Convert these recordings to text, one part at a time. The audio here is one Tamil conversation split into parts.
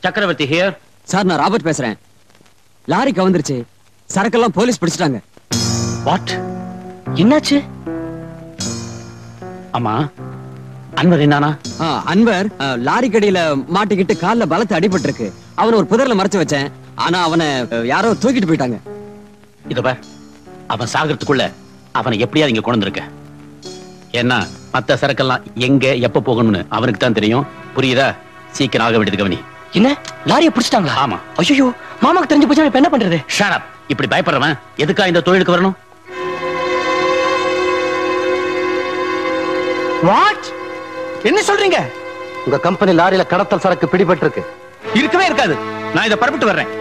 சக்கரவர்த்தி ஹியர். சார், நான் ராபர்ட் பேசுறேன். லாரி கவுந்துருச்சு, சரக்கெல்லாம் போலீஸ் பிடிச்சிட்டாங்க. வாட்? என்னாச்சு? ஆமா, அன்வர் என்னானா? அன்வர் லாரி கடியில மாட்டிக்கிட்டு கால்ல பலத்து அடிபட்டு இருக்கு. அவனை ஒரு புதர்ல மறைச்சு வச்சேன். ஆனா அவனை யாரோ தூக்கிட்டு போயிட்டாங்க. இத பார், அவன் சாகிறதுக்குள்ள அவனை எப்படியாவது இங்க கொண்டு வந்திருக்க. ஏன்னா மத்த சரக்கெல்லாம் எங்க எப்ப போகணும்னு அவனுக்கு தான் தெரியும். புரியுதா? சீக்கிரம் ஆக வேண்டியது கவனி. என்ன, லாரியை பிடிச்சிட்டாங்களா? ஆமா. ஐயோ, மாமாக்கு தெரிஞ்சு போச்சு, இப்ப என்ன பண்றது? Shut up. இப்படி பயப்படுறவன் எதுக்கா இந்த தொழிலுக்கு வரணும்? வாட்? என்ன சொல்றீங்க? உங்க கம்பெனி லாரியில கடத்தல் சரக்கு பிடிபட்டு இருக்கு. இருக்கவே இருக்காது. நான் இதை பரப்பிட்டு வர்றேன்.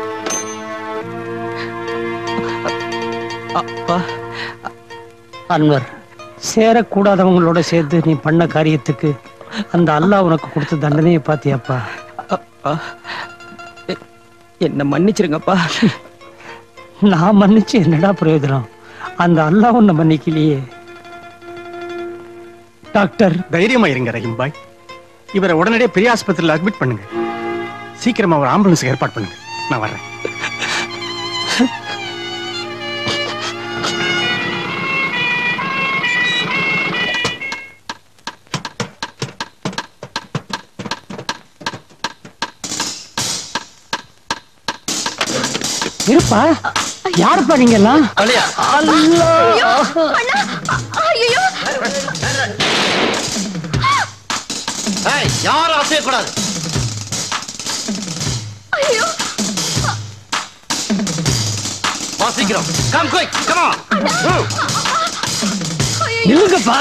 அன்வர், சேரக்கூடாதவங்களோட சேர்த்து நீ பண்ண காரியத்துக்கு அந்த அல்லாஹ் உனக்கு கொடுத்த தண்டனையை பாத்தியாப்பா? என்ன மன்னிச்சிருங்கப்பா. நான் மன்னிச்சு என்னடா பிரயோஜனம்? அந்த அல்லாஹ் உன்னை மன்னிக்கலையே. டாக்டர், தைரியமா இருங்க ரஹீம் பாய். இவரை உடனடியே பெரிய ஆஸ்பத்திரியில் அட்மிட் பண்ணுங்க. சீக்கிரமா ஒரு ஆம்புலன்ஸ் ஏற்பாடு பண்ணுங்க. நான் வர்றேன். இருப்பா. யாருப்பா நீங்க எல்லாம்? யாரும் அசையக்கூடாது. வாசிக்கிறோம். Come quick, come on. நில்லுங்கப்பா.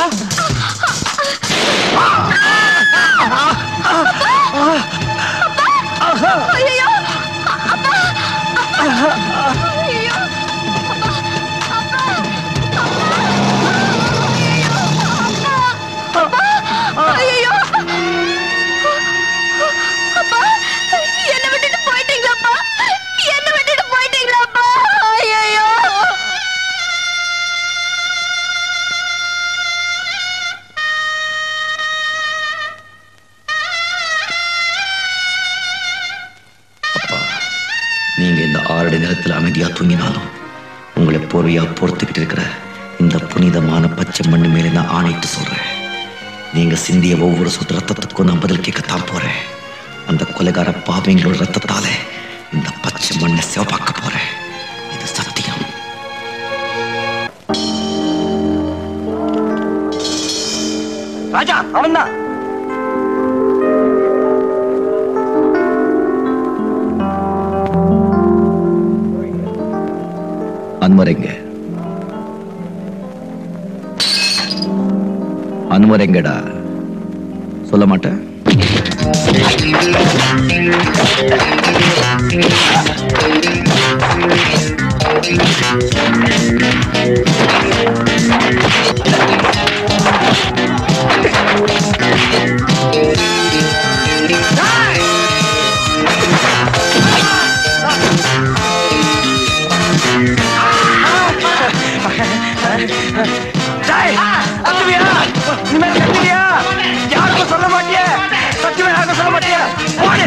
நீங்க இந்த 6 அடி நிலத்தில் அமைதியா தூங்கினாலும் உங்களை போர்வையா பொறுத்துக்கிட்டு இருக்கிற இந்த புனிதமான பச்சை மண்ணு மேலே நான் ஆணையிட்டு சொல்றேன். நீங்க சிந்திய ஒவ்வொரு சொட்டு ரத்தத்துக்கும் நான் பதில் கேட்கத்தான் போறேன். அந்த கொலைகார பாவிங்களோட ரத்தத்தால இந்த பச்சை மண்ணை சிவப்பாக்க போறேன். இது சத்தியம். ராஜா, அவன்தான். அன்வர் எங்க? அன்வர் எங்கடா? சொல்ல மாட்டேன். யாருக்கும் சொல்ல மாட்டிய? சத்தியமா யாருக்கும் சொல்ல மாட்டிய? ஓடு.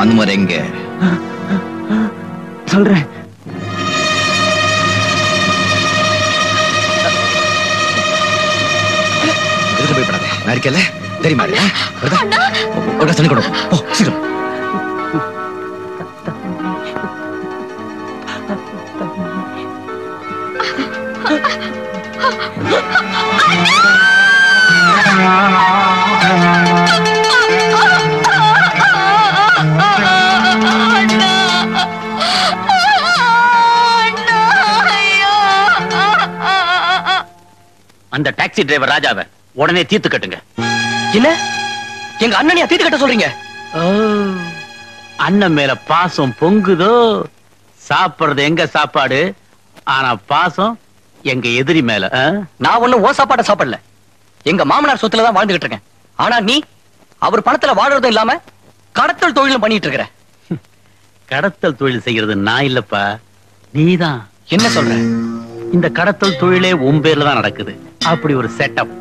அன்வர் எங்க? சொல்றேன். பயப்படாத, நான் இருக்கல தெரியுமா? தண்ணி கொடு, போ சீக்கிரம். அந்த டாக்ஸி டிரைவர் ராஜாவை உடனே தீர்த்து கட்டுங்க. என்ன எங்க அண்ணனையா தீர்த்து கட்ட சொல்றீங்க? அண்ணன் மேல பாசம் பொங்குதோ? சாப்பிடுறது எங்க சாப்பாடு, ஆனா பாசம் எங்க எதிரி மேல. நான் ஒண்ணும் ஓ சாப்பாட்ட சாப்பிடல, எங்க மாமனார் சொத்துல தான் வாழ்ந்துகிட்டு இருக்கேன். ஆனா நீ அவர் பணத்துல வாழறதும் இல்லாம கடத்தல் தொழிலும் பண்ணிட்டு இருக்கிற. கடத்தல் தொழில் செய்யறது நான் இல்லப்பா, நீதான். என்ன சொல்ற? இந்த கடத்தல் தொழிலே உன் பேர்ல தான் நடக்குது. அப்படி ஒரு செட்டப்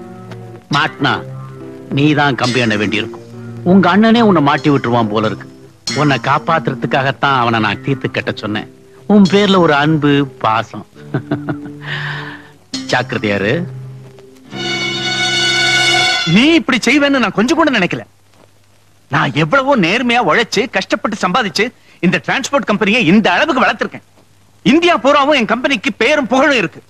மாட்டினா நீதான் கம்பி எண்ண வேண்டியிருக்கும். உங்க அண்ணனே உன்னை மாட்டி விட்டுருவான் போல இருக்கு. உன்னை காப்பாத்துறதுக்காகத்தான் அவனை நான் தீர்த்து கட்ட சொன்னேன். உன் பேர்ல ஒரு அன்பு பாசம். ஜாக்கிரதையாரு. நீ இப்படி செய்வேன்னு நான் கொஞ்சம் கூட நினைக்கல. நான் எவ்வளவோ நேர்மையா உழைச்சு கஷ்டப்பட்டு சம்பாதிச்சு இந்த டிரான்ஸ்போர்ட் கம்பெனியை இந்த அளவுக்கு வளர்த்திருக்கேன். இந்தியா பூராவும் என் கம்பெனிக்கு பேரும் புகழும் இருக்கு.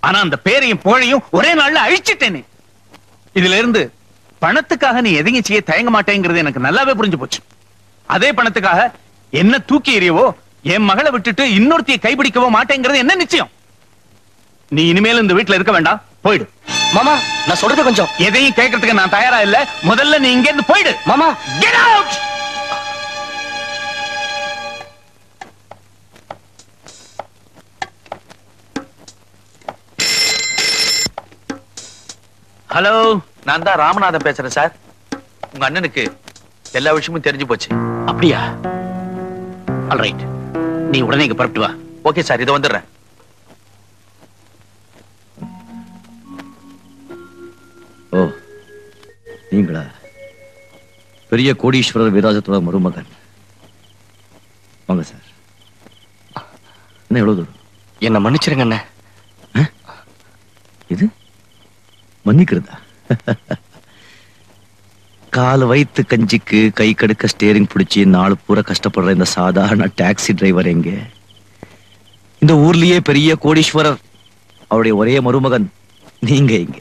ஆனா அந்த பேரையும் புகழையும் ஒரே நாள்ல அழிச்சிட்டேனே. இதுல இருந்து பணத்துக்காக நீ எதையும் செய்ய தயங்க மாட்டேங்கிறது எனக்கு நல்லாவே புரிஞ்சு போச்சு. அதே பணத்துக்காக என்ன தூக்கி எறியவோ என் மகளை விட்டுட்டு இன்னொருத்தைய கைப்பிடிக்கவோ மாட்டேங்கிறது என்ன நிச்சயம்? நீ இனிமேல் இந்த வீட்டுல இருக்க வேண்டாம், போயிடு. மாமா நான் சொல்றது கொஞ்சம். எதையும் கேட்கறதுக்கு நான் தயாரா இல்ல. முதல்ல நீ இங்க இருந்து போயிடு. மாமா Get out! ஹலோ, நான் தான் ராமநாதன் பேசுறேன் சார். உங்க அண்ணனுக்கு எல்லா விஷயமும் தெரிஞ்சு போச்சு. அப்படியா? ஆல்ரைட், நீ உடனே இங்க புறப்பட்டு வா. ஓகே சார், இதை வந்துடுறேன். ஓ, நீங்களா? பெரிய கோடீஸ்வரர் விராஜத்தோட மருமகன். வாங்க சார். என்ன எவ்வளவு தூரம்? என்ன மன்னிச்சிருங்க அண்ணே. இது மன்னிக்கிறதா? கால் வைத்து கஞ்சிக்கு கை கடுக்க ஸ்டேரிங் பிடிச்சி நாலு பூரா கஷ்டப்படுற இந்த சாதாரண டாக்ஸி டிரைவர் எங்க? இந்த ஊர்லயே பெரிய கோடீஸ்வரர், அவருடைய ஒரே மருமகன் நீங்க இங்க.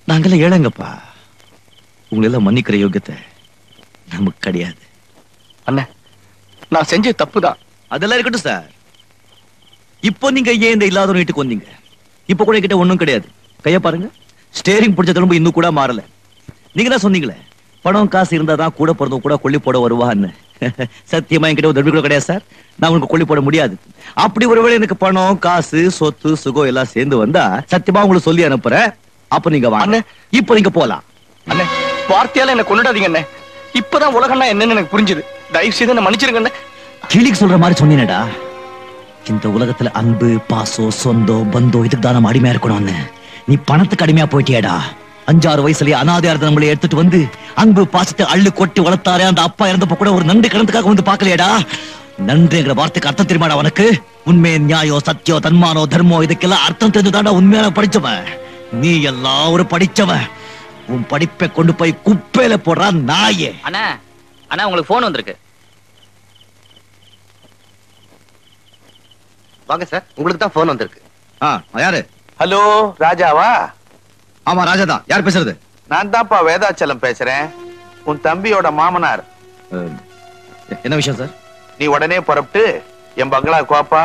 நாங்கெல்லாம் ஏழைங்கப்பா. உங்களெல்லாம் மன்னிக்கிற யோகியத்தை நமக்கு கிடையாது. அண்ணே நான் செஞ்ச தப்புதான். அதெல்லாம் இருக்கட்டும் சார். இப்போ நீங்க ஏன் இந்த இல்லாத வீட்டுக்கு வந்தீங்க? இப்ப கூட கிட்ட ஒண்ணும் கிடையாது. கைய பாருங்க, ஸ்டேரிங் பிடிச்ச திரும்ப இன்னும் கூட மாறல. நீங்க தான் சொன்னீங்களே பணம் காசு இருந்தாதான் கூட பிறந்தவங்க கூட கொல்லி போட வருவான்னு. சத்தியமா என்கிட்ட ஒரு தடவை கூட கிடையாது சார். நான் உங்களுக்கு கொல்லி போட முடியாது. அப்படி ஒருவேளை எனக்கு பணம் காசு சொத்து சுகம் எல்லாம் சேர்ந்து வந்தா சத்தியமா உங்களுக்கு சொல்லி அனுப்புறேன். அப்ப நீங்க வாங்க. இப்ப நீங்க போலாம். அண்ணே வார்த்தையால என்ன கொண்டுடாதீங்க அண்ணே. இப்பதான் உலகம்னா என்னன்னு எனக்கு புரிஞ்சுது. தயவு செய்து என்ன மன்னிச்சிருங்க அண்ணே. கிளிக்கு சொல்ற மாதிரி சொன்னீனடா. இந்த உலகத்துல அன்பு பாசம் சொந்தம் பந்தம் இதுக்கு தான் நம்ம அடிமையா இருக்கணும்னு. நீ பணத்துக்கு அடிமையா போயிட்டியாடா. 5-6 வயசுலயே அனாதையா இருந்த நம்மளை எடுத்துட்டு வந்து அன்பு பாசத்தை அள்ளு கொட்டி வளர்த்தாரே அந்த அப்பா இறந்தப்ப கூட ஒரு நன்றி கடந்துக்காக வந்து பாக்கலையாடா. நன்றிங்கிற வார்த்தைக்கு அர்த்தம் தெரியுமாடா உனக்கு? உண்மை நியாயம் சத்தியம் தன்மானோ தர்மம் இதுக்கெல்லாம் அர்த்தம் தெரிஞ்சுதாண்டா உண்மையான படிச்சவன். நீ எல்லாம் ஒரு படிச்சவன். உன் படிப்பை கொண்டு போய் குப்பையில போடுறா நாயே. அண்ணா அண்ணா உங்களுக்கு போன் வந்திருக்கு. வாங்க சார், உங்களுக்கு தான் போன் வந்திருக்கு. யாரு? ஹலோ, ராஜாவா? ஆமா ராஜாதான். யார் பேசுறது? நான் தான்ப்பா வேதாச்சலம் பேசுறேன், உன் தம்பியோட மாமனார். என்ன விஷயம் சார்? நீ உடனே புறப்பட்டு என் பங்களா கோப்பா.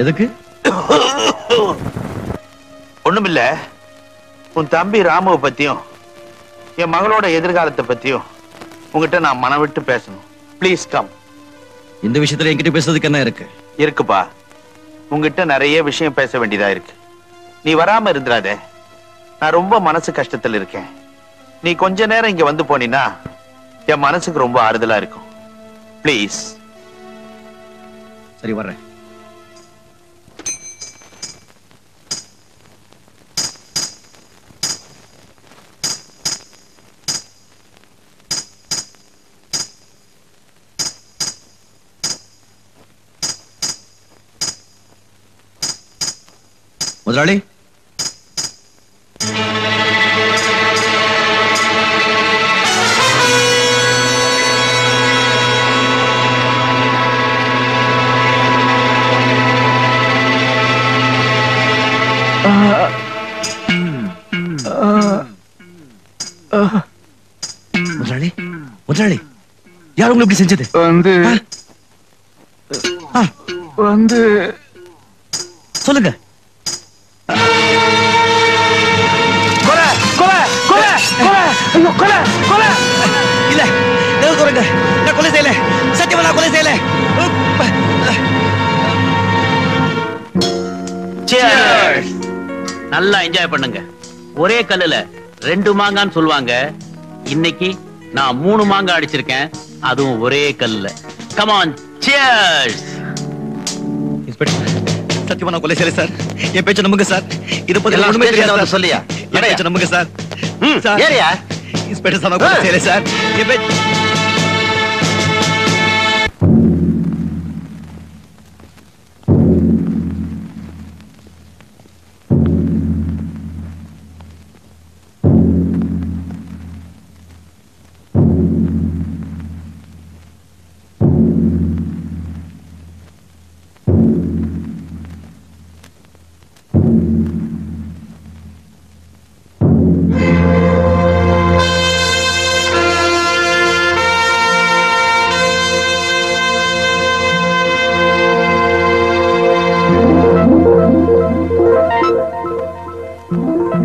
எதுக்கு? ஒண்ணுமில்ல, உன் தம்பி ராமுவை பத்தியும் என் மகளோட எதிர்காலத்தை பத்தியும் உங்ககிட்ட நான் மனம் விட்டு பேசணும். Please come. இந்த விஷயத்துல என்கிட்ட பேசுறதுக்கு என்ன இருக்கு? இருக்குப்பா, உங்ககிட்ட நிறைய விஷயம் பேச வேண்டியதா இருக்கு. நீ வராம இருந்துடாதே. நான் ரொம்ப மனசு கஷ்டத்தில் இருக்கேன். நீ கொஞ்ச நேரம் இங்க வந்து போனீன்னா என் மனசுக்கு ரொம்ப ஆறுதலா இருக்கும். ப்ளீஸ். சரி வர்றேன். முதலாளி முதலாளி முதலாளி யார் உங்களை இப்படி செஞ்சது? சொல்லுங்க. கொலை கொலை கொலை கொலை ஐயோ கொலை கொலை இல்ல குறைங்க, நான் கொலை செய்யல, சத்தியமா நான் கொலை செய்யல. Cheers. நல்லா என்ஜாய் பண்ணுங்க. ஒரே கல்லுல 2 மாங்கான்னு சொல்லுவாங்க. இன்னைக்கு நான் 3 மாங்காய் அடிச்சிருக்கேன், அதுவும் ஒரே கல்லுல. Come on, cheers. சத்தியமா நான் கொலை செய்யல சார். என் பேச்ச நம்புங்க சார். இத பத்தி எல்லாம் ஒண்ணுமே தெரியாது ஸ்டேஷன்ல சார். சொல்லியா? என் பேச்ச நம்புங்க sir. Sir, area inspector sir நான் கொலை செய்யல சார். என் பேச்ச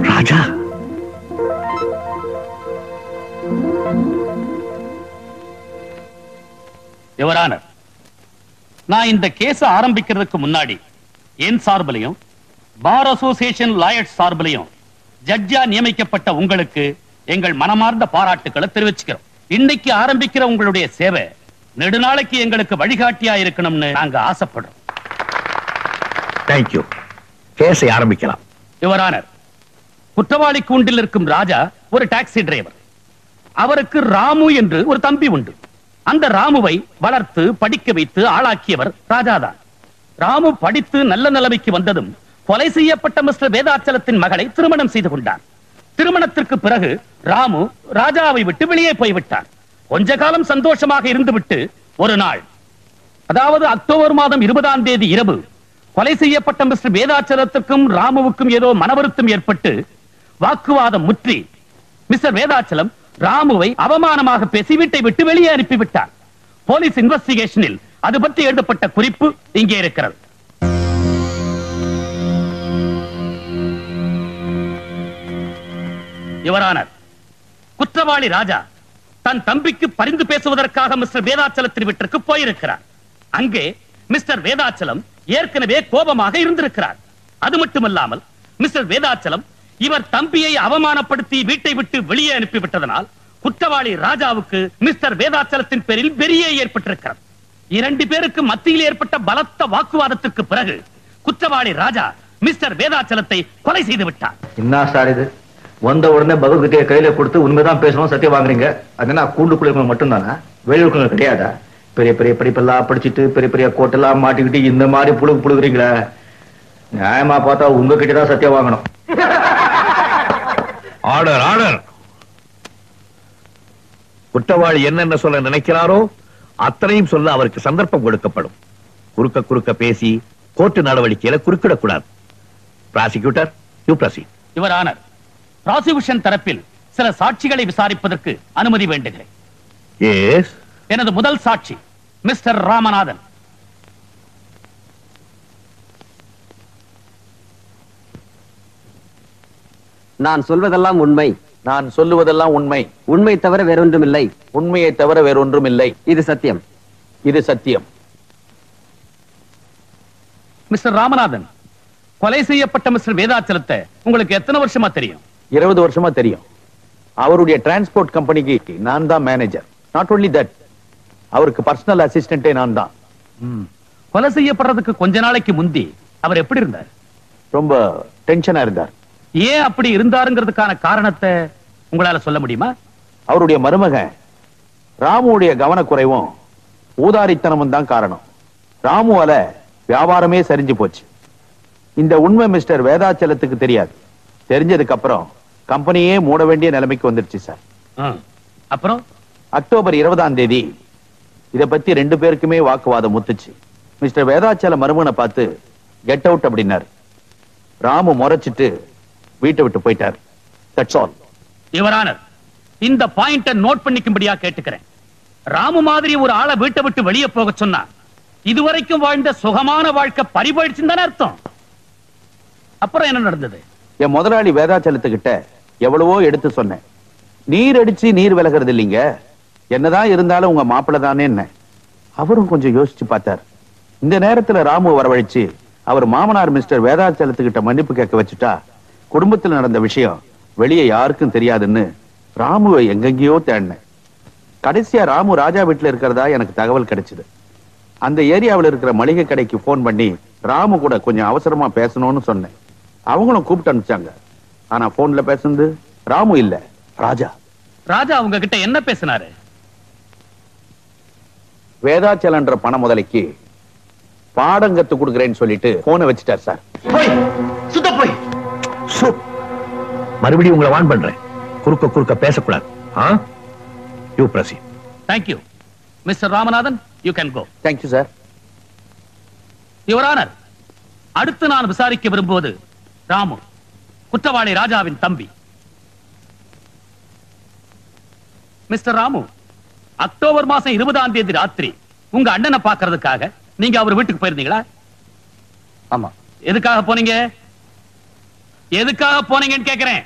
ராஜா, யுவர் ஆனர், நான் இந்த கேஸ ஆரம்பிக்கிறதுக்கு முன்னாடி என் சார்பிலையும் பார் அசோசியேஷன் லாயர்ஸ் சார்பிலையும் ஜட்ஜா நியமிக்கப்பட்ட உங்களுக்கு எங்கள் மனமார்ந்த பாராட்டுக்களை தெரிவிச்சுக்கிறோம். இன்னைக்கு ஆரம்பிக்கிற உங்களுடைய சேவை நெடுநாளைக்கு எங்களுக்கு வழிகாட்டியா இருக்கணும்னு நாங்க ஆசைப்படுறோம். தேங்க்யூ. கேஸை ஆரம்பிக்கலாம். யுவர் ஆனர், குற்றவாளி கூண்டில் இருக்கும் ராஜா ஒரு டாக்ஸி டிரைவர். அவருக்கு ராமு என்று ஒரு தம்பி உண்டு. அந்த ராமுவை வளர்த்து படிக்க வைத்து ஆளாக்கியவர் ராஜாதான். ராமு படித்து நல்ல நிலைமைக்கு வந்ததும் கொலை செய்யப்பட்ட மிஸ்டர் வேதாச்சலத்தின் மகளை திருமணம் செய்து கொண்டார். திருமணத்திற்கு பிறகு ராமு ராஜாவை விட்டு வெளியே போய்விட்டார். கொஞ்ச காலம் சந்தோஷமாக இருந்துவிட்டு ஒரு நாள், அதாவது அக்டோபர் மாதம் 20ஆம் தேதி இரவு, கொலை செய்யப்பட்ட மிஸ்டர் வேதாச்சலத்துக்கும் ராமுவுக்கும் ஏதோ மனவருத்தம் ஏற்பட்டு வாக்குவாதம் முற்றி மிஸ்டர் வேதாச்சலம் ராமுவை அவமானமாக பேசி வீட்டை விட்டு வெளியே அனுப்பிவிட்டார். போலீஸ் இன்வெஸ்டிகேஷனில் அது பற்றி எழுதப்பட்ட குறிப்பு இங்கே இருக்கிறது. யுவர் ஆனர், குற்றவாளி ராஜா தன் தம்பிக்கு பரிந்து பேசுவதற்காக மிஸ்டர் வேதாச்சலத்தின் வீட்டிற்கு போயிருக்கிறார். அங்கே மிஸ்டர் வேதாச்சலம் ஏற்கனவே கோபமாக இருந்திருக்கிறார். அது மட்டுமல்லாமல் மிஸ்டர் வேதாச்சலம் இவர் தம்பியை அவமானப்படுத்தி வீட்டை விட்டு வெளியே அனுப்பிவிட்டதனால் குற்றவாளி ராஜாவுக்கு மிஸ்டர் வேதாச்சலத்தின் பேரில் வெறியே ஏற்பட்டிருக்கிறது. 2 பேருக்கு மத்தியில் ஏற்பட்ட பலத்த வாக்குவாதத்திற்கு பிறகு குற்றவாளி ராஜா மிஸ்டர் வேதாச்சலத்தை கொலை செய்து விட்டார். என்ன சார் இது? வந்த உடனே பகவத்கீதையை கையில கொடுத்து உண்மைதான் பேசணும் சத்தியம் வாங்குறீங்க. அது நான் கூண்டுக்குள்ள இருக்கவங்க மட்டும்தானா? வெளியூருக்குள்ள கிடையாதா? பெரிய பெரிய படிப்பெல்லாம் படிச்சுட்டு பெரிய பெரிய கோட்டெல்லாம் மாட்டிக்கிட்டு இந்த மாதிரி புழுகுறீங்களா? நியாயமா பார்த்தா உங்ககிட்ட தான் சத்தியம் வாங்கணும். Order order. குற்றவாளி என்னென்ன சொல்ல நினைக்கிறாரோ அத்தனையும் சொல்ல அவருக்கு சந்தர்ப்பம் கொடுக்கப்படும். குறுக்க பேசி கோர்ட்டு நடவடிக்கையில குறுக்கிடக்கூடாது. Prosecutor, you proceed. Your honour, prosecution தரப்பில் சில சாட்சிகளை விசாரிப்பதற்கு அனுமதி வேண்டுகிறேன். எஸ். எனது முதல் சாட்சி மிஸ்டர் ராமநாதன். நான் சொல்வதெல்லாம் உண்மை. நான் சொல்லுவதெல்லாம் உண்மை. உண்மை தவிர வேறொன்றுமில்லை. உண்மையை தவிர வேறொன்றும் இல்லை. இது சத்தியம். இது சத்தியம். மிஸ்டர் ராமநாதன், கொலை செய்யப்பட்ட மிஸ்டர் வேதாச்சலத்தை உங்களுக்கு எத்தனை வருஷமா தெரியும்? 20 வருஷமா தெரியும். அவருடைய டிரான்ஸ்போர்ட் கம்பெனிக்கு நான் தான் மேனேஜர். நாட் ஒன்லி தட், அவருக்கு பர்சனல் அசிஸ்டன்டே நான் தான். கொலை செய்யப்படுறதுக்கு கொஞ்ச நாளைக்கு முந்தி அவர் எப்படி இருந்தார்? ரொம்ப டென்ஷனா இருந்தார். ஏன் அப்படி இருந்தாருங்கிறதுக்கான காரணத்தை உங்களால சொல்ல முடியுமா? அவருடைய மருமகன் ராமுடைய கவனக்குறைவும் ஊதாரித்தனமும் தான் காரணம். ராமுவால வியாபாரமே சரிஞ்சு போச்சு. இந்த உண்மை மிஸ்டர் வேதாச்சலத்துக்கு தெரியாது. தெரிஞ்சதுக்கு அப்புறம் கம்பெனியே மூட வேண்டிய நிலைமைக்கு வந்துருச்சு சார். அப்புறம் அக்டோபர் 20ஆம் தேதி இத பத்தி 2 பேருக்குமே வாக்குவாதம் முத்துச்சு. மிஸ்டர் வேதாச்சல மருமகனை பார்த்து கெட் அவுட் அப்படின்னாரு. ராமு முறைச்சிட்டு வீட்டை விட்டு போயிட்டார். That's all. யுவர் ஆனர், இந்த பாயிண்ட நோட் பண்ணிக்கும்படியா கேட்டுக்கிறேன். ராமு மாதிரி ஒரு ஆளை வீட்டை விட்டு வெளியே போக சொன்னா இதுவரைக்கும் வாழ்ந்த சுகமான வாழ்க்கை பறிபோயிடுச்சுன்னு தானே அர்த்தம். அப்புறம் என்ன நடந்தது? என் முதலாளி வேதாச்சலத்துக்கிட்ட எவ்வளவோ எடுத்து சொன்னேன். நீர் அடிச்சு நீர் விலகிறது இல்லைங்க, என்னதான் இருந்தாலும் உங்க மாப்பிள்ள தானே என்ன. அவரும் கொஞ்சம் யோசிச்சு பார்த்தார். இந்த நேரத்துல ராமு வரவழைச்சு அவர் மாமனார் மிஸ்டர் வேதாச்சலத்துக்கிட்ட மன்னிப்பு கேட்க வச்சுட்டா குடும்பத்தில் நடந்த விஷயம் வெளியே யாருக்கும் தெரியாதுன்னு ராமுவை எங்கெங்கயோ தேடினேன். கடைசியா ராமு ராஜா வீட்டுல இருக்கிறதா எனக்கு தகவல் கிடைச்சது. அந்த ஏரியாவில் இருக்கிற மளிகை கடைக்கு போன் பண்ணி ராமு கூட கொஞ்சம் அவசரமா பேசணும்னு சொன்னேன். அவங்களும் கூப்பிட்டு அனுப்பிச்சாங்க. ஆனா போன்ல பேசுனது ராமு இல்ல, ராஜா. ராஜா உங்க கிட்ட என்ன பேசினாரு? வேதாச்சலன்ற பண முதலைக்கு பாடம் கத்து கொடுக்கிறேன்னு சொல்லிட்டு போனை வச்சுட்டார் சார். போய் சுத்த போய் மறுபடியும் உங்களை வான் பண்றேன். குறுக்க பேசக்கூடாது. You proceed. Thank you. Mr. Ramanathan, you can go. Thank you, sir. Your honour, அடுத்து நான் விசாரிக்க விரும்புவது ராமு, குற்றவாளி ராஜாவின் தம்பி. மிஸ்டர் ராமு, அக்டோபர் மாசம் 20ஆம் தேதி ராத்திரி உங்க அண்ணனை பார்க்கிறதுக்காக நீங்க அவர் வீட்டுக்கு போயிருந்தீங்களா? ஆமா. எதுக்காக போனீங்க? எதுக்காக போனீங்கன்னு கேக்குறேன்.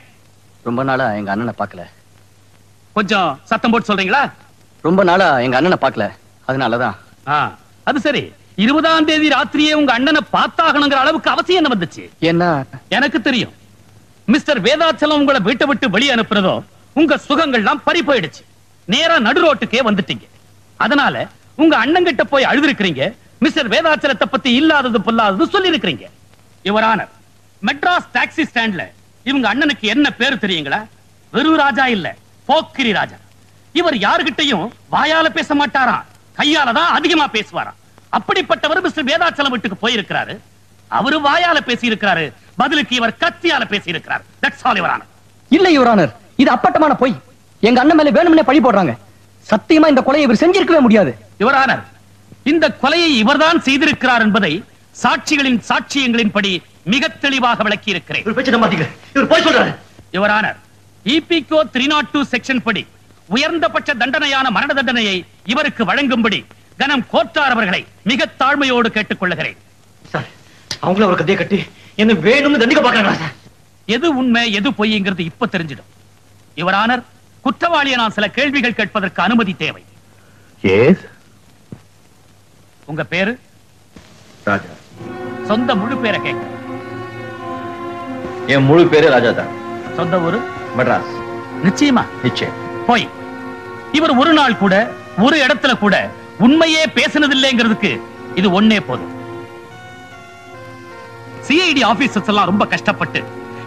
ரொம்ப நாளா எங்க அண்ணனை பார்க்கல. கொஞ்சம் சத்தம் போட்டு சொல்றீங்களா? ரொம்ப நாளா எங்க அண்ணனை பார்க்கல, அதனாலதான். அது சரி, 20ஆம் தேதி ராத்திரியே உங்க அண்ணனை பார்த்தாகணுங்கிற அளவுக்கு அவசியம் என்ன வந்துச்சு? என்ன? எனக்கு தெரியும். மிஸ்டர் வேதாச்சலம் உங்களை வீட்டை விட்டு வெளியே அனுப்புறதோ உங்க சுகங்கள்லாம் பறி போயிடுச்சு. நேரா நடு ரோட்டுக்கே வந்துட்டீங்க. அதனால உங்க அண்ணன் கிட்ட போய் அழுதுருக்கீங்க. மிஸ்டர் வேதாச்சலத்தை பத்தி இல்லாதது பொல்லாதது சொல்லி இருக்கிறீங்க. யுவர் ஆனர், மெட்ராஸ் டாக்ஸி ஸ்டாண்ட்ல இவங்க அண்ணனுக்கு என்ன பேரு தெரியுங்களா? வெறு ராஜா இல்ல, போக்கிரி ராஜா. இவர் யாருகிட்டையும் வாயால பேச மாட்டாராம், கையால தான் அதிகமா பேசுவாராம். அப்படிப்பட்டவர் மிஸ்டர் வேதாச்சலம் வீட்டுக்கு போயிருக்கிறாரு. அவரு வாயால பேசி இருக்கிறாரு, பதிலுக்கு இவர் கத்தியால பேசி இருக்கிறார். That's all your honour. இல்ல யுவர் ஆனர், இது அப்பட்டமான பொய். எங்க அண்ணன் மேல வேணும்னே பழி போடுறாங்க. சத்தியமா இந்த கொலையை இவர் செஞ்சிருக்கவே முடியாது. யுவர் ஆனர், இந்த கொலையை இவர்தான் செய்திருக்கிறார் என்பதை சாட்சிகளின் சாட்சியங்களின்படி மிக தெளிவாக விளக்கி இருக்கிறேன். யுவர் ஆனர், EPCO 302 செக்ஷன் படி உயர்ந்தபட்ச தண்டனையான மரண தண்டனையை இவருக்கு வழங்கும்படி கனம் கோட்டார் அவர்களை மிக தாழ்மையோடு கேட்டுக் கொள்ளுகிறேன். அவங்கள ஒரு கதையை கட்டி என்ன வேணும்னு தண்டிக்க பாக்குறாங்க. எது உண்மை எது பொய்ங்கிறது இப்ப தெரிஞ்சிடும். யுவர் ஆனர், குற்றவாளியை நான் சில கேள்விகள் கேட்பதற்கு அனுமதி தேவை. உங்க பேரு? ராஜா. சொந்த முழு பேரை கேட்க. என் முழு பேரு ராஜா தான். சொந்த ஊரு? மெட்ராஸ். நிச்சயமா? நிச்சயம். போய் இவர் ஒரு நாள் கூட ஒரு இடத்துல கூட உண்மையே பேசினதில்லைங்கிறதுக்கு இது ஒன்னே போதும். CID ஆபீசர்ஸ் எல்லாம் ரொம்ப கஷ்டப்பட்டு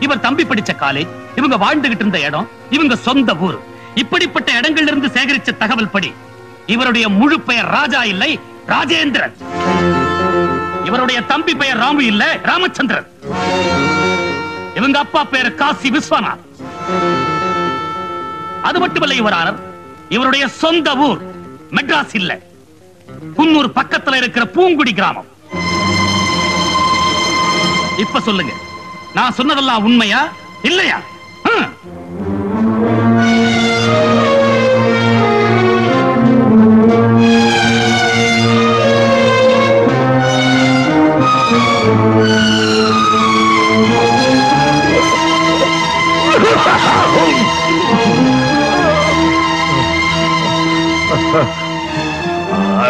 இவர் தம்பி படிச்ச காலேஜ், இவங்க வாழ்ந்துகிட்டு இருந்த இடம், இவங்க சொந்த ஊர், இப்படிப்பட்ட இடங்கள்ல இருந்து சேகரிச்ச தகவல் படி இவருடைய முழு பெயர் ராஜா இல்லை, ராஜேந்திரன். இவருடைய தம்பி பெயர் ராமு இல்ல, ராமச்சந்திரன். இவங்க அப்பா பெயர் காசி விஸ்வநாத். அது மட்டுமல்ல யுவர் ஆனர், இவருடைய சொந்த ஊர் மெட்ராஸ் இல்ல, குன்னூர் பக்கத்துல இருக்கிற பூங்குடி கிராமம். இப்ப சொல்லுங்க, நான் சொன்னதெல்லாம் உண்மையா இல்லையா?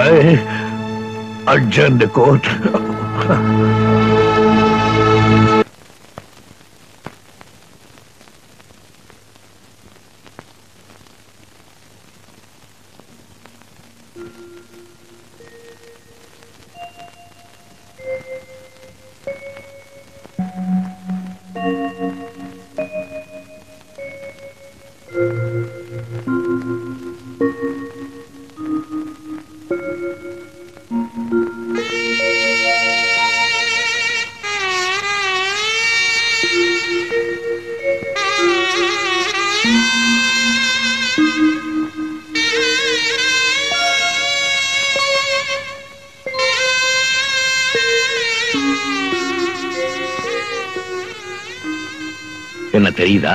I adjourn the court. தெரியுதா?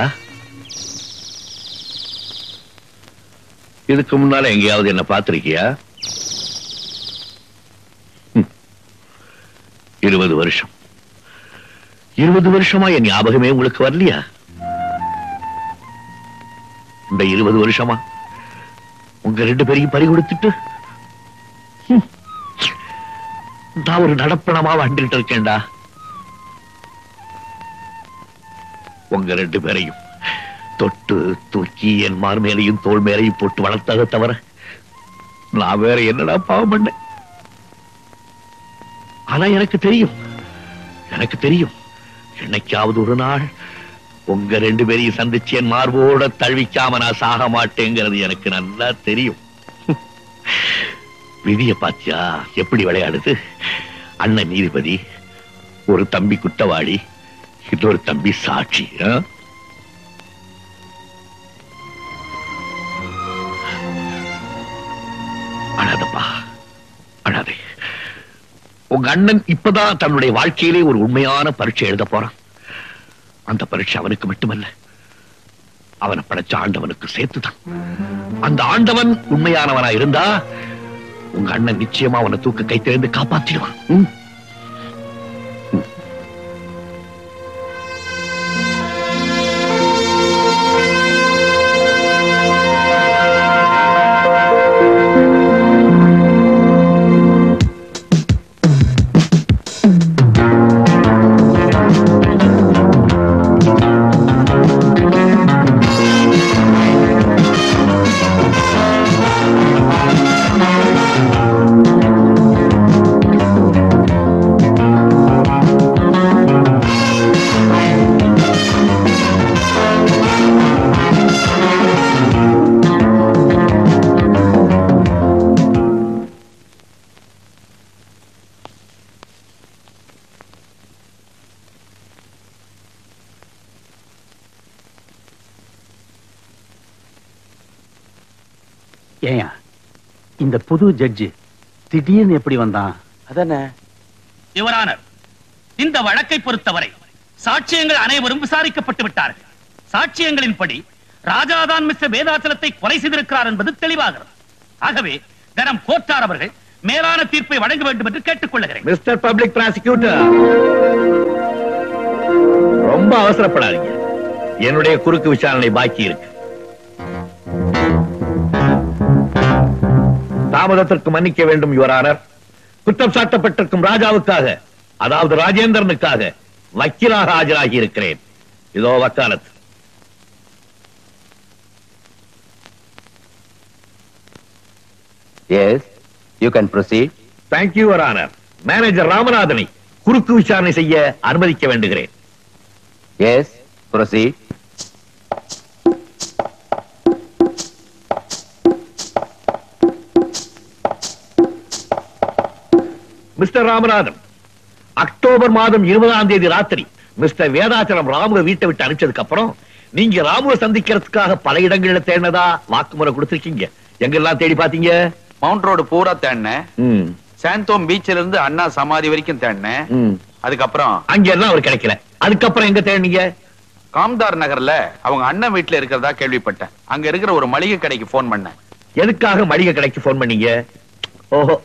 இதுக்கு முன்னால எங்கேயாவது என்ன பார்த்திருக்கியா? 20 வருஷம் 20 வருஷமா என் ஞாபகமே உங்களுக்கு வரலையா? இந்த 20 வருஷமா உங்க 2 பேரையும் பறி கொடுத்துட்டு நான் ஒரு நடப்பணமா வந்துட்டு இருக்கேன்டா. உங்க 2 பேரையும் தொட்டு தூக்கி என் மார் மேலையும் தோல் மேலையும் போட்டு வளர்த்ததை தவிர நான் வேற என்னடா பாவம் பண்ணேன்? ஆனா எனக்கு தெரியும் என்னைக்காவது ஒரு நாள் உங்க 2 பேரையும் சந்திச்சு என் மார்போட தழுவிக்காம நான் சாக மாட்டேங்கிறது எனக்கு நல்லா தெரியும். விதிய பாத்தியா எப்படி விளையாடுது? அண்ணன் நீதிபதி, ஒரு தம்பி குற்றவாளி, இன்னொரு தம்பி சாட்சி. அழாதப்பா, அழாதே. உங்க அண்ணன் இப்பதான் தன்னுடைய வாழ்க்கையிலே ஒரு உண்மையான பரீட்சை எழுத போறான். அந்த பரீட்சை அவனுக்கு மட்டுமல்ல, அவனை படைச்ச ஆண்டவனுக்கு சேர்த்துதான். அந்த ஆண்டவன் உண்மையானவனா இருந்தா உங்க அண்ணன் நிச்சயமா அவனை தூக்க கை திறந்து காப்பாத்திடுவான். ஏயா இந்த புது ஜட்ஜி திடீர்னு எப்படி வந்தான்? அதானே. யுவர் ஆனர், இந்த வழக்கை பொறுத்தவரை சாட்சியங்கள் அனைவரும் விசாரிக்கப்பட்டு விட்டார்கள். சாட்சியங்களின்படி ராஜாதான் மிஸ்டர் வேதாச்சலத்தை கொலை செய்திருக்கிறார் என்பது தெளிவாகிறது. ஆகவே கனம் கோட்டார் அவர்கள் மேலான தீர்ப்பை வழங்க வேண்டும் என்று கேட்டுக் கொள்கிறேன். மிஸ்டர் பப்ளிக் ப்ராசிக்யூட்டர், ரொம்ப அவசரப்படாதீங்க. என்னுடைய குறுக்கு விசாரணை பாக்கி இருக்கு. தாமதத்திற்கு மன்னிக்க வேண்டும் யுவர் ஆனர். குற்றம் சாட்டப்பட்டிருக்கும் ராஜாவுக்காக, அதாவது ராஜேந்திரனுக்காக வக்கீலாக ஆஜராகி இருக்கிறேன். இதோ வக்காலத்து. Yes, you can proceed. Thank you, Your Honor. Manager ராமநாதனை குறுக்கு விசாரணை செய்ய அனுமதிக்க வேண்டுகிறேன். Yes, proceed. Mister Ramanathan, October மாதம் 20ஆம் தேதி ராத்திரி மிஸ்டர் வேதாச்சலம் ராமுவை வீட்டை விட்டு அனுப்பிச்சதுக்கு அப்புறம் நீங்க ராமுவை சந்திக்கிறதுக்காக பல இடங்கள்ல தேடினதா வாக்குமூலம் கொடுத்திருக்கீங்க. எங்கெல்லாம் தேடி பாத்தீங்க? மவுண்ட் ரோடு பூரா தேடினேன். சாந்தோம் பீச்ல இருந்து அண்ணா சமாதி வரைக்கும் தேடினேன். அதுக்கப்புறம் அங்க எல்லாம் அவர் கிடைக்கல. அதுக்கப்புறம் எங்க தேடினீங்க? காம்தார் நகர்ல அவங்க அண்ணன் வீட்டுல இருக்கிறதா கேள்விப்பட்டேன். அங்க இருக்கிற ஒரு மளிகை கடைக்கு போன் பண்ணேன். எதுக்காக மளிகை கடைக்கு போன் பண்ணீங்க? ஓஹோ,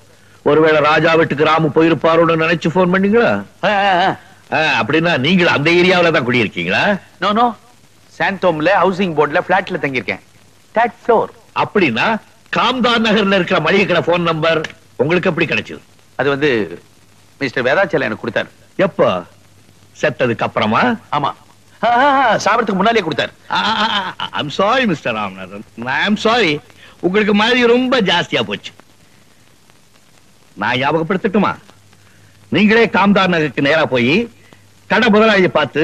ஒருவேளை ராஜா வீட்டுக்கு ராமு போயிருப்பாரோன்னு நினைச்சு போன் பண்ணீங்களா? அப்படின்னா நீங்க அந்த ஏரியாவில தான் குடியிருக்கீங்களா? நோ நோ, சாந்தோம்ல ஹவுசிங் போர்ட்ல பிளாட்ல தங்கியிருக்கேன். Third floor. அப்படின்னா காம்தார் நகர்ல இருக்கிற மளிகை கடை போன் நம்பர் உங்களுக்கு எப்படி கிடைச்சது? அது வந்து மிஸ்டர் வேதாச்சலம் எனக்கு கொடுத்தாரு. எப்ப? செத்ததுக்கு அப்புறமா? ஆமா, சாப்பிடறதுக்கு முன்னாலே கொடுத்தாரு. I'm sorry mister Ramanathan, I'm sorry. உங்களுக்கு மாதிரி ரொம்ப ஜாஸ்தியா போச்சு. நான் ஞாபகப்படுத்தட்டுமா? நீங்களே காம்தார் நகருக்கு நேரா போய் கடை முதலாளியை பார்த்து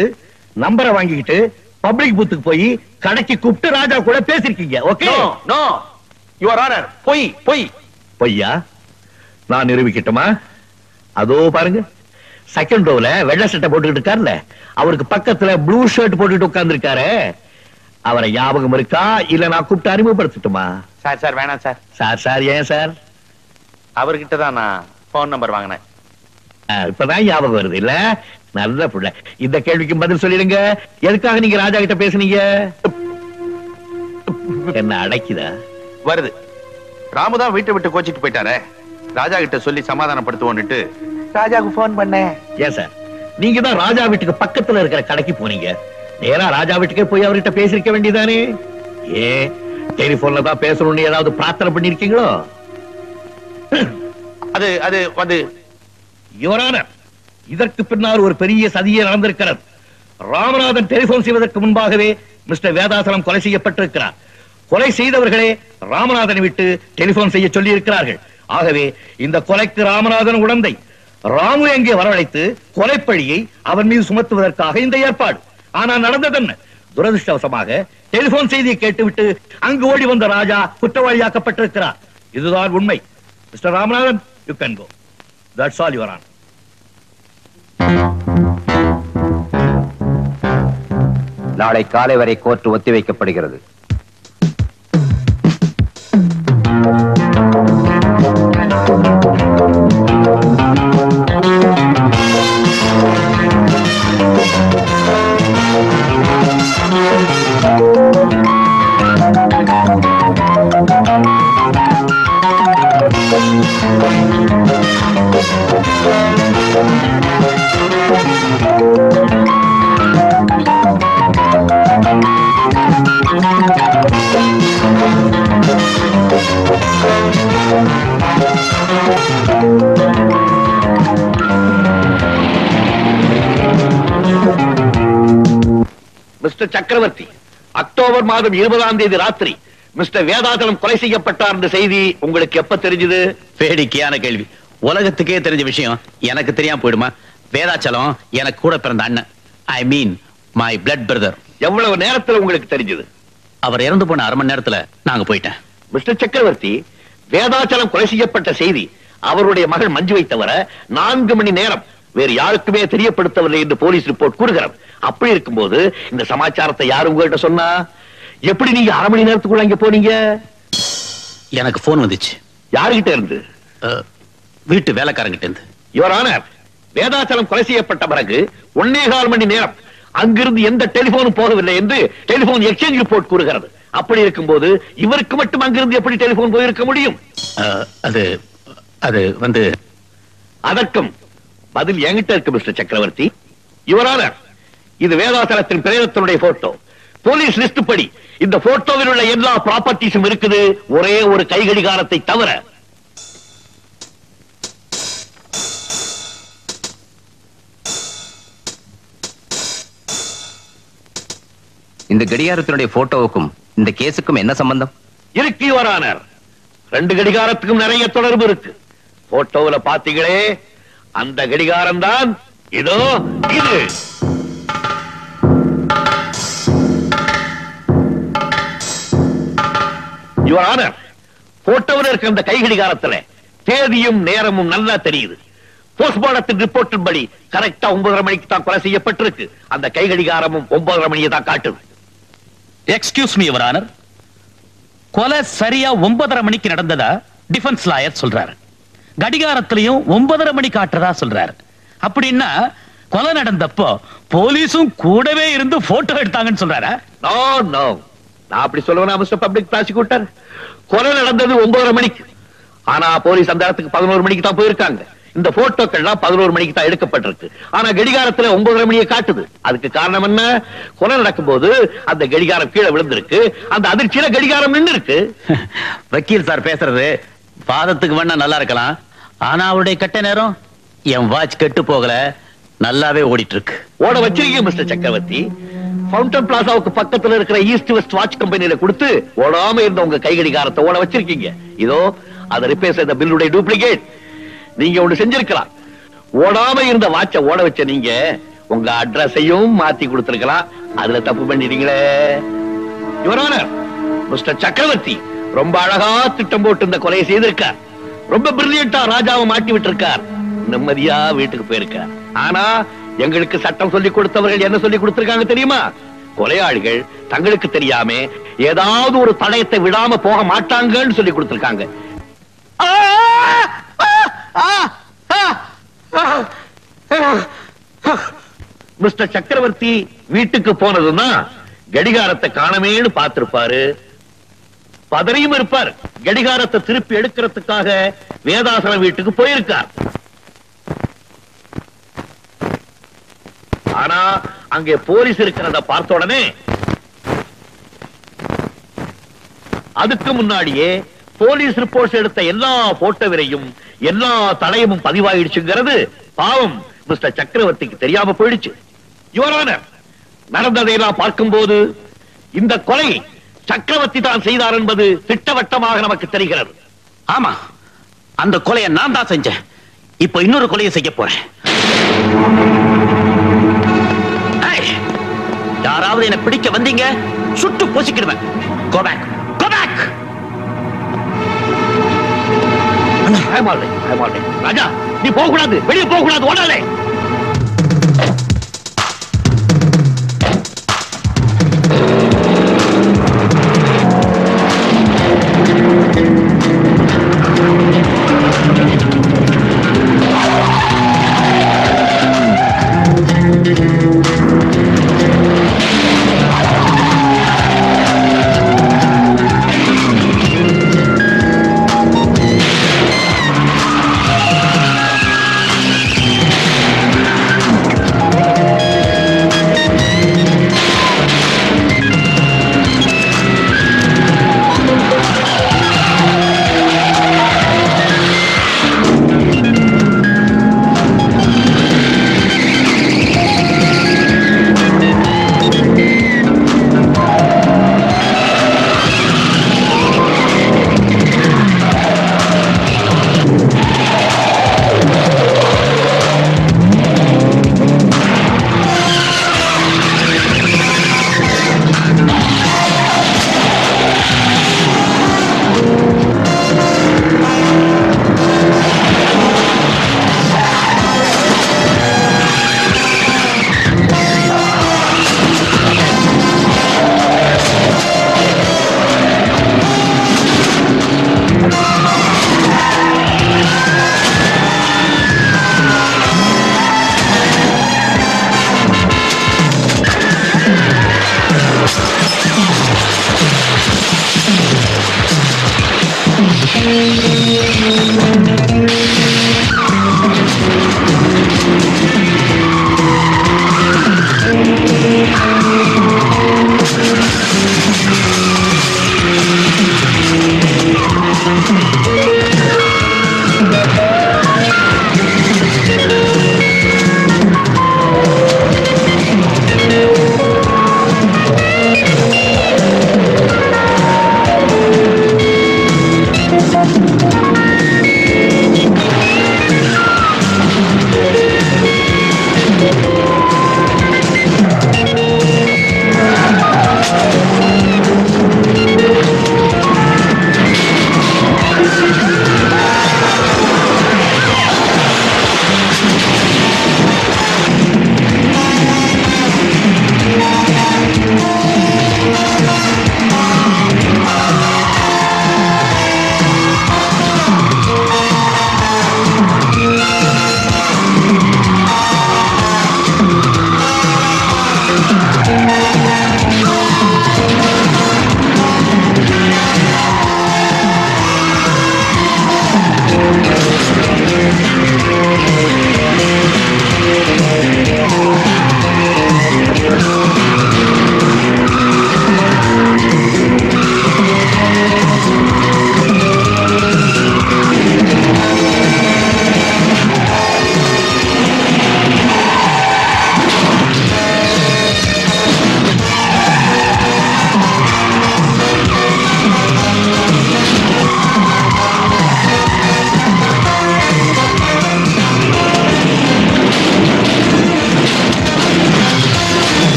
நம்பரை வாங்கிக்கிட்டு பப்ளிக் பூத்துக்கு போய் கடைக்கு கூப்பிட்டு ராஜா கூட பேசிருக்கீங்க. ஓகே? நோ யுவர் ஆனர், பொய் பொய். பொய்யா? நான் நிரூபிக்கட்டுமா? அதோ பாருங்க, செகண்ட் ரோல வெள்ளை சட்டை போட்டுக்கிட்டு இருக்காருல்ல, அவருக்கு பக்கத்துல ப்ளூ ஷர்ட் போட்டுட்டு உட்கார்ந்து இருக்காரு. அவரை ஞாபகம் இருக்கா? இல்ல நான் கூப்பிட்டு அறிமுகப்படுத்தட்டுமா? சார் சார் வேணாம் சார். சார் சார் ஏன் சார்? அவர்கிட்ட தான் நான் போன் நம்பர் வாங்கினேன். இப்பதான் ஞாபகம் வருது இல்ல? நல்ல புள்ள. இந்த கேள்விக்கு பதில் சொல்லிடுங்க. எதுக்காக நீங்க ராஜா கிட்ட பேசுனீங்க? என்ன அடைக்குதா? வருது. ராமுதான் வீட்டை விட்டு கோச்சிட்டு போயிட்டாரே, ராஜா கிட்ட சொல்லி சமாதானப்படுத்துவோன்னுட்டு ராஜாவுக்கு போன் பண்ணேன். ஏன் சார், நீங்க தான் ராஜா வீட்டுக்கு பக்கத்துல இருக்கிற கடைக்கு போனீங்க. நேரா ராஜா வீட்டுக்கே போய் அவர்கிட்ட பேசிருக்க வேண்டியதானே? ஏன் டெலிபோன்ல தான் பேசணும்னு ஏதாவது பிரார்த்தனை பண்ணிருக்கீங்களோ? அது அது வந்து யுவர் ஆனர், இதற்கு பின்னால் ஒரு பெரிய சதியே நடந்திருக்கிறது. ராமநாதன் டெலிபோன் செய்வதற்கு முன்பாகவே மிஸ்டர் வேதாசலம் கொலை செய்யப்பட்டிருக்கிறார். கொலை செய்தவர்களே ராமநாதனை விட்டு டெலிபோன் செய்ய சொல்லி இருக்கிறார்கள். ஆகவே இந்த கொலைக்கு ராமநாதன் உடந்தை. ராமு எங்கே வரவழைத்து கொலைப்பழியை அவன் மீது சுமத்துவதற்காக இந்த ஏற்பாடு. ஆனா நடந்தது என்ன? துரதிருஷ்டவசமாக டெலிபோன் செய்தியை கேட்டுவிட்டு அங்கு ஓடி வந்த ராஜா குற்றவாளியாக்கப்பட்டிருக்கிறார். இதுதான் உண்மை. Mister Ramanathan, you can go. That's all your honour. நாளை காலை வரை கோர்ட் ஒத்திவைக்கப்படுகிறது. மிஸ்டர் சக்கரவர்த்தி, அக்டோபர் மாதம் 20ஆம் தேதி ராத்திரி மிஸ்டர் வேதாசலம் கொலை செய்யப்பட்டார் என்ற செய்தி உங்களுக்கு எப்ப தெரிஞ்சது? வேடிக்கையான கேள்வி. உலகத்துக்கே தெரிஞ்ச விஷயம் எனக்கு தெரியாம போயிடுமா? வேதாச்சலம் எனக்கு கூட பிறந்த அண்ணன். ஐ மீன் மை பிளட் பிரதர். எவ்வளவு நேரத்துல உங்களுக்கு தெரிஞ்சது? அவர் இறந்து போன 1/2 மணி நேரத்துல நாங்க போயிட்டேன். மிஸ்டர் சக்கரவர்த்தி, வேதாச்சலம் கொலை செய்யப்பட்ட செய்தி அவருடைய மகள் மஞ்சுவை தவிர 4 மணி நேரம் வேறு யாருக்குமே தெரியப்படுத்தவில்லை என்று போலீஸ் ரிப்போர்ட் கூறுகிறது. அப்படி இருக்கும்போது இந்த சமாச்சாரத்தை யாரு உங்ககிட்ட சொன்னா? எப்படி நீங்க 1/2 மணி நேரத்துக்குள்ள அங்க போனீங்க? எனக்கு போன் வந்துச்சு. யாருகிட்ட இருந்து? வீட்டு வேலைக்காரங்கிட்ட இருந்து. யுவர் ஆனர், வேதாச்சலம் கொலை செய்யப்பட்ட பிறகு 1.25 மணி நேரம் அங்கிருந்து எந்த டெலிபோனும் போகவில்லை என்று டெலிபோன் எக்ஸ்சேஞ்ச் ரிப்போர்ட் கூறுகிறது. அப்படி இருக்கும்போது இவருக்கு மட்டும் அங்கிருந்து எப்படி டெலிபோன் போயிருக்க முடியும்? அது அது வந்து அதற்கும் பதில் என்கிட்ட இருக்கு மிஸ்டர் சக்கரவர்த்தி. யுவர் ஆனர், இது வேதாசலத்தின் பிரேதத்தினுடைய போட்டோ. போலீஸ் லிஸ்ட் படி இந்த போட்டோவில் உள்ள எல்லா ப்ராப்பர்ட்டிஸும் இருக்குது, ஒரே ஒரு கைகடிகாரத்தை தவிர. இந்த கடிகாரத்தினுடைய போட்டோவுக்கும் இந்த கேஸுக்கும் என்ன சம்பந்தம்? இருக்கு யுவர் ஆனர். 2 கடிகாரத்துக்கும் நிறைய தொடர்பு இருக்கு. போட்டோவுல பாத்தீங்களே, அந்த கடிகாரம் தான் இதோ இது. யுவர் ஆனர், போட்டோவில் இருக்க அந்த கை கடிகாரத்துல தேதியும் நேரமும் நல்லா தெரியுது. போஸ்ட்மார்டத்தின் ரிப்போர்ட்டின் படி கரெக்டா 9:30 மணிக்கு தான் கொலை செய்யப்பட்டிருக்கு. அந்த கை கடிகாரமும் 9:30 மணியை தான் காட்டுது. எக்ஸ்கியூஸ் மீ யுவர் ஆனர், கொலை சரியா 9:30 மணிக்கு நடந்ததா டிஃபென்ஸ் லாயர் சொல்றாரு. கடிகாரத்திலையும் 9:30 மணி காட்டுறதா சொல்றாரு. அப்படின்னா கொலை நடந்தப்போ போலீஸும் கூடவே இருந்து போட்டோ எடுத்தாங்கன்னு சொல்றாரா? நோ நோ, நான் அப்படி சொல்லுவேனா மிஸ்டர் பப்ளிக் ப்ராசிக்யூட்டர்? கொலை நடந்தது 9:30 மணிக்கு. ஆனா போலீஸ் அந்த இடத்துக்கு 11 மணிக்கு தான் போயிருக்காங்க. இந்த போட்டோக்கள்லாம் 11 மணிக்கு தான் எடுக்கப்பட்டிருக்கு. ஆனா கடிகாரத்துல 9:30 மணியை காட்டுது. அதுக்கு காரணம் என்ன? கொலை நடக்கும்போது அந்த கடிகாரம் கீழே விழுந்திருக்கு. அந்த அதிர்ச்சியில கடிகாரம் நின்று இருக்கு. வக்கீல் சார் பேசுறது வாதத்துக்கு வேணா நல்லா இருக்கலாம். ஆனா அவருடைய கட்ட நேரம் என் வாட்ச் கெட்டு போகல, நல்லாவே ஓடிட்டு இருக்கு. ஓட வச்சிருக்கீங்க மிஸ்டர் சக்கரவர்த்தி. ஃபவுண்டன் பிளாசாவுக்கு பக்கத்துல இருக்கிற ஈஸ்ட் வெஸ்ட் வாட்ச் கம்பெனியில கொடுத்து ஓடாம இருந்த உங்க கை கடிகாரத்தை ஓட வச்சிருக்கீங்க. இதோ அதை ரிப்பேர் செய்த பில்லுடைய டூப்ளிகேட். நீங்க ஒண்ணு செஞ்சிருக்கலாம். ஓடாம இருந்த வாட்ச ஓட வச்ச நீங்க உங்க அட்ரஸையும் மாத்தி கொடுத்திருக்கலாம். அதுல தப்பு பண்ணிட்டீங்களே. யுவர் ஆனர், மிஸ்டர் சக்கரவர்த்தி ரொம்ப அழகா திட்டம் போட்டு இந்த கொலையை செய்திருக்கார். ரொம்ப பிரில்லியண்டா ராஜாவை மாட்டி விட்டு இருக்கார். நிம்மதியா வீட்டுக்கு போயிருக்கார். ஆனா எங்களுக்கு சட்டம் சொல்லி கொடுத்தவர்கள் என்ன சொல்லி கொடுத்திருக்காங்க தெரியுமா? கொலையாளிகள் தங்களுக்கு தெரியாம ஏதாவது ஒரு தடயத்தை விடாம போக மாட்டாங்கன்னு சொல்லி கொடுத்திருக்காங்க. மிஸ்டர் சக்கரவர்த்தி வீட்டுக்கு போனதுன்னா கடிகாரத்தை காணமேன்னு பார்த்திருப்பாரு. பதறியும் இருப்பார். கடிகாரத்தை திருப்பி எடுக்கிறதுக்காக வேதாசலம் வீட்டுக்கு போயிருக்கார். ஆனா அங்கே போலீஸ் இருக்கிறத பார்த்த உடனே அதுக்கு முன்னாடியே போலீஸ் ரிப்போர்ட்ஸ் எடுத்த எல்லா போட்டோவிலையும் எல்லா தடயமும் பதிவாயிடுச்சுங்கிறது பாவம் மிஸ்டர் சக்கரவர்த்திக்கு தெரியாம போயிடுச்சு. யுவர் ஆனர், நடந்ததையெல்லாம் பார்க்கும்போது இந்த கொலை சக்கரவர்த்தி தான் செய்தார் என்பது திட்டவட்டமாக நமக்கு தெரிகிறது. ஆமா, அந்த கொலையை நான் தான் செஞ்சேன். இப்ப இன்னொரு கொலையை செய்ய போறேன். யாராவது என்ன பிடிக்க வந்தீங்க, சுட்டு போசிக்கிடுவேன். Go back. Go back. ராஜா, நீ போக கூடாது, வெளியே போக கூடாது, ஓடாதே.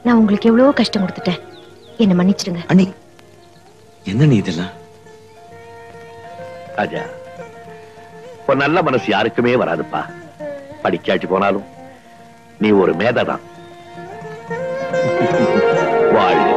நான் உங்களுக்கு எவ்வளவு கஷ்டம் கொடுத்துட்டேன். என்ன மன்னிச்சிடுங்க. அண்ணி, என்ன நீ இதெல்லாம்? ராஜா, ஒரு நல்ல மனசு யாருக்குமே வராதுப்பா. படிக்காட்டி போனாலும் நீ ஒரு மேதைதான். வாழ்க.